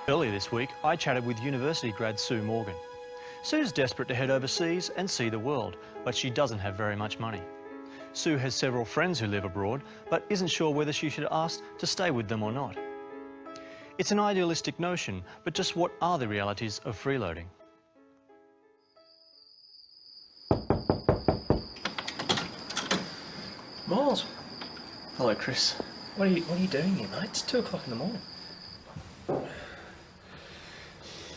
Earlier this week, I chatted with university grad Sue Morgan. Sue's desperate to head overseas and see the world, but she doesn't have very much money. Sue has several friends who live abroad, but isn't sure whether she should ask to stay with them or not. It's an idealistic notion, but just what are the realities of freeloading? Myles. Hello, Chris. What are you doing here, mate? It's 2 o'clock in the morning.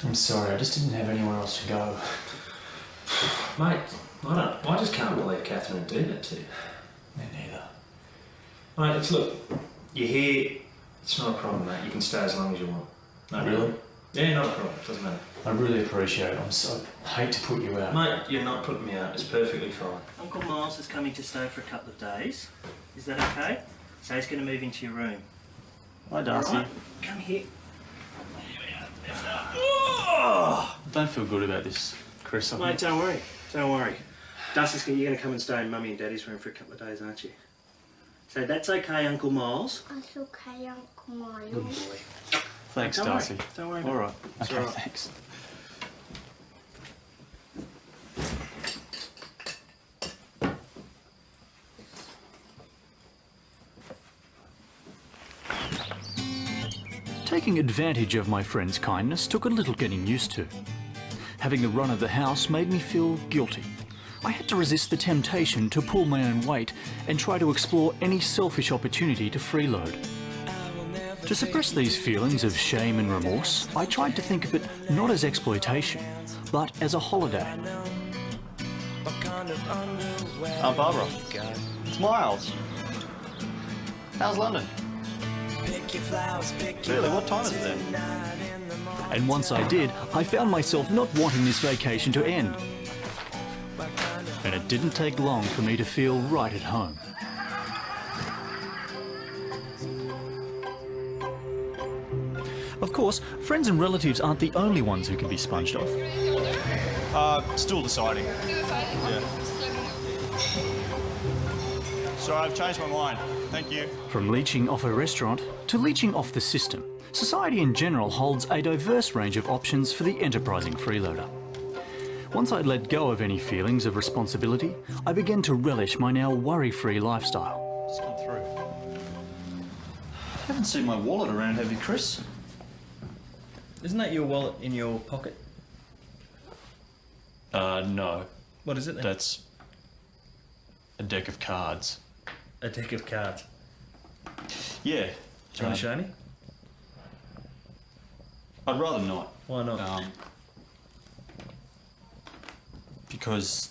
I'm sorry, I just didn't have anywhere else to go. Mate, I just can't believe Catherine would do that to you. Me neither. Mate, look, you're here, it's not a problem, mate. You can stay as long as you want. No Really? problem. Yeah, not a problem. Doesn't matter. I really appreciate it. I hate to put you out. Mate, you're not putting me out. It's perfectly fine. Uncle Myles is coming to stay for a couple of days. Is that okay? So he's going to move into your room. Hi, Darcy. Right. Come here. I don't feel good about this, Chris. Mate, don't worry. Don't worry. Darcy's you're going to come and stay in Mummy and Daddy's room for a couple of days, aren't you? So that's okay, Uncle Myles. That's okay, Uncle Myles. Good boy. Thanks, Don't Darcy. worry. Don't worry. All right. It's Okay, all right. thanks. Taking advantage of my friend's kindness took a little getting used to. Having the run of the house made me feel guilty. I had to resist the temptation to pull my own weight and try to explore any selfish opportunity to freeload. To suppress these feelings of shame and remorse, I tried to think of it not as exploitation, but as a holiday. Barbara, it's Myles. How's London? Really, what time is it then? And once I did, I found myself not wanting this vacation to end. And it didn't take long for me to feel right at home. Of course, friends and relatives aren't the only ones who can be sponged off. Still deciding. Yeah. Sorry, I've changed my mind. Thank you. From leeching off a restaurant to leeching off the system, society in general holds a diverse range of options for the enterprising freeloader. Once I'd let go of any feelings of responsibility, I began to relish my now worry-free lifestyle. Just come through. Haven't seen my wallet around, have you, Chris? Isn't that your wallet in your pocket? No. What is it then? That's a deck of cards. A deck of cards. Yeah. Do you want to show me? I'd rather not. Why not? Because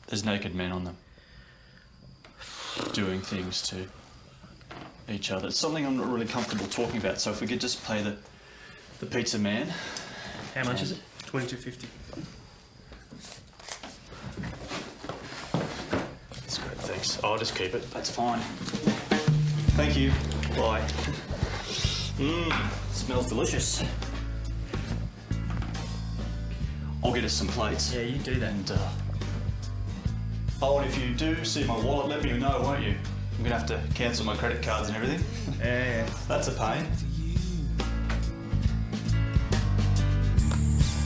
there's naked men on them. Doing things to each other. It's something I'm not really comfortable talking about, so if we could just play the pizza man. How much is it? $22.50. That's great, thanks. I'll just keep it. That's fine. Thank you. Bye. Smells delicious. I'll get us some plates. Yeah, you do that. And, oh, and if you do see my wallet, let me know, won't you? I'm gonna have to cancel my credit cards and everything. Yeah. That's a pain.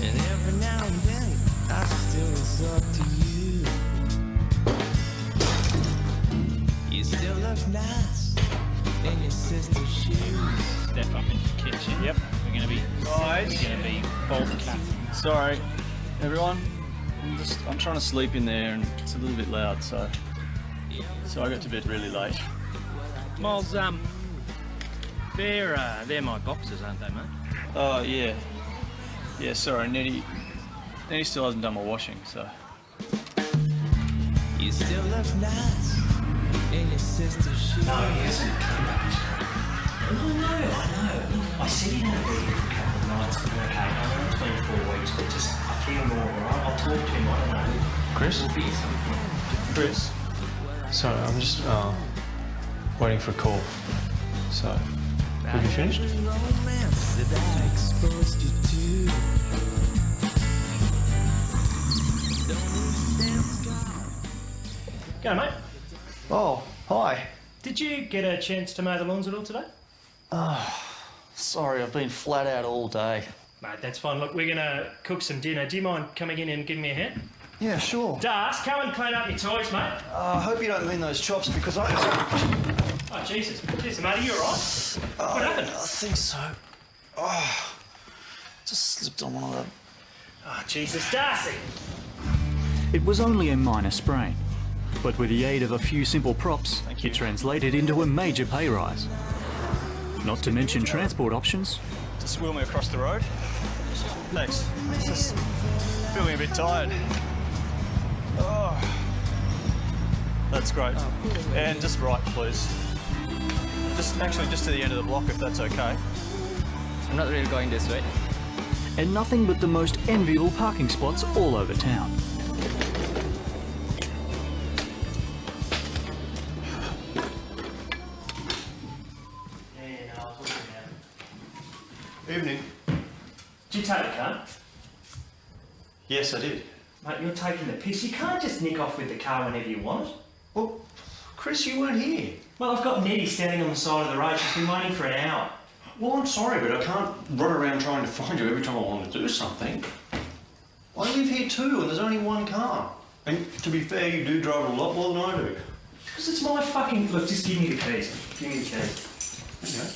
And every now and then, I still resort to you. You still look nice in your sister's shoes. Step up into the kitchen. Yep. We're going to be both Catherine. Sorry, everyone. I'm trying to sleep in there and it's a little bit loud, so I got to bed really late. Myles, they're my boxes, aren't they, mate? Oh, yeah. Yeah, sorry, Nettie still hasn't done my washing, so. You still look nice in your sister's shoes. No, he hasn't come back. I know. I said he'd only be here for a couple of nights. Okay, I know it's been 4 weeks, but just I feel more alright. I'll talk to him, I don't know. Chris? We'll figure something. Chris? Sorry, I'm just waiting for a call. So, have you finished? Romance that I exposed you to. Go, mate. Oh, hi. Did you get a chance to mow the lawns at all today? Sorry, I've been flat out all day. Mate, that's fine. Look, we're going to cook some dinner. Do you mind coming in and giving me a hand? Yeah, sure. Das, come and clean up your toys, mate. I hope you don't mean those chops because I... Oh, Jesus. Listen, mate, are you all right? What happened? I think so. Oh, just slipped on one of them. Oh, Jesus. Darcy! It was only a minor sprain, but with the aid of a few simple props, it translated into a major pay rise. Not to mention transport options. Just wheel me across the road. Thanks. Just feeling a bit tired. Oh, that's great. And just right, please. Just to the end of the block, if that's okay. I'm not really going this way. And nothing but the most enviable parking spots all over town. I'll talk to you now. Evening. Did you take the car? Yes, I did. Mate, you're taking the piss. You can't just nick off with the car whenever you want it. Well, Chris, you weren't here. Well, I've got Nettie standing on the side of the road. She's been waiting for an hour. Well, I'm sorry, but I can't run around trying to find you every time I want to do something. I live here too, and there's only one car. And to be fair, you do drive a lot more than I do. Because it's my fucking... Look, just give me the keys. Give me the keys. Okay.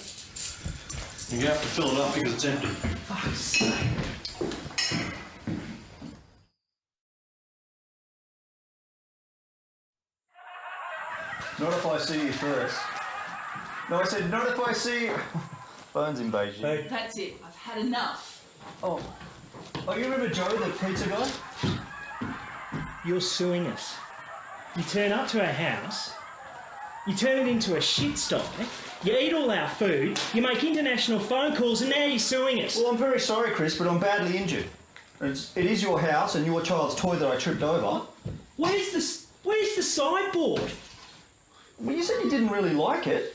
You're going to have to fill it up because it's empty. Fuck's sake. Not if I see you first. No, I said not if I see you. Phone's in Beijing. That's it. I've had enough. Oh, you remember Joe, the pizza guy? You're suing us. You turn up to our house, you turn it into a shit sty, you eat all our food, you make international phone calls, and now you're suing us. Well, I'm very sorry, Chris, but I'm badly injured. It is your house and your child's toy that I tripped over. Where's the sideboard? Well, you said you didn't really like it.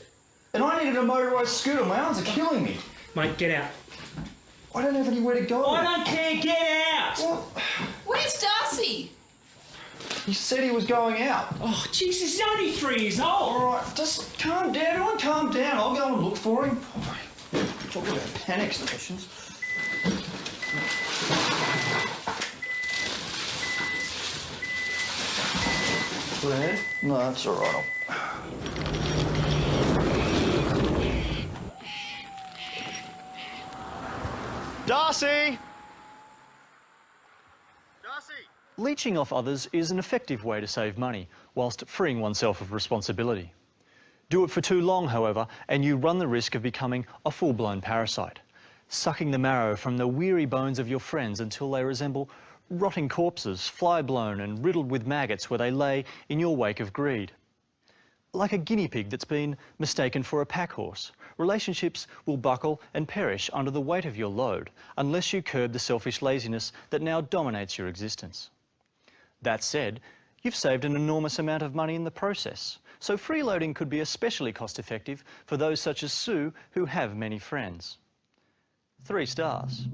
And I needed a motorised scooter. My arms are killing me. Mate, get out. I don't have anywhere to go. I don't care, get out! Well, Where's Darcy? he said he was going out. Oh, Jesus, he's only 3 years old. All right, just calm down. Everyone calm down. I'll go and look for him. Talk about panic stations. Where? No, that's all right. Darcy! Leeching off others is an effective way to save money, whilst freeing oneself of responsibility. Do it for too long, however, and you run the risk of becoming a full-blown parasite, sucking the marrow from the weary bones of your friends until they resemble rotting corpses, fly-blown and riddled with maggots where they lay in your wake of greed. Like a guinea pig that's been mistaken for a pack horse, relationships will buckle and perish under the weight of your load unless you curb the selfish laziness that now dominates your existence. That said, you've saved an enormous amount of money in the process, so freeloading could be especially cost-effective for those such as Sue who have many friends. 3 stars.